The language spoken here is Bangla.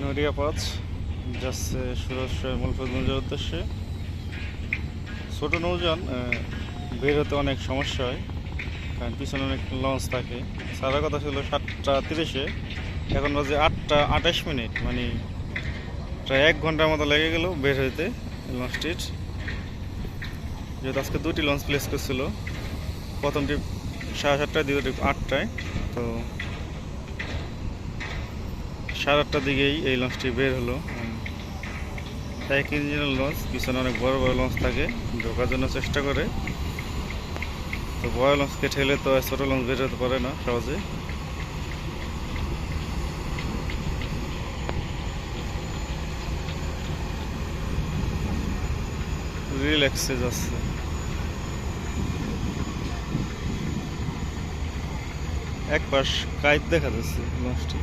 নড়িয়া পাঁচ যাচ্ছে সুরজ মূলফতগঞ্জের উদ্দেশ্যে। ছোট নৌযান বের হতে অনেক সমস্যা হয়, কারণ পিছনে অনেক লঞ্চ থাকে। সারা কথা ছিল 7:30, এখন বাজে 8:28, মানে প্রায় 1 ঘন্টার মতো লেগে গেল বের হইতে লঞ্চটির। যেহেতু আজকে 2টি লঞ্চ প্লেস করছিল, প্রথমটি 7:30টায়, দ্বিতীয়টি 8টায়। তো 8:30টার দিকেই এই লঞ্চটি বের হলো। এক ইঞ্জিনের লঞ্চ, পিছনে অনেক বড় বড় লঞ্চ থাকে, ঢোকার জন্য চেষ্টা করে। তো বড় লঞ্চকে ঠেলে তো ছোট লঞ্চ বের হতে পারে না সহজে। রিল্যাক্সে যাচ্ছে। এক পাশ কাইট দেখা যাচ্ছে লঞ্চটি।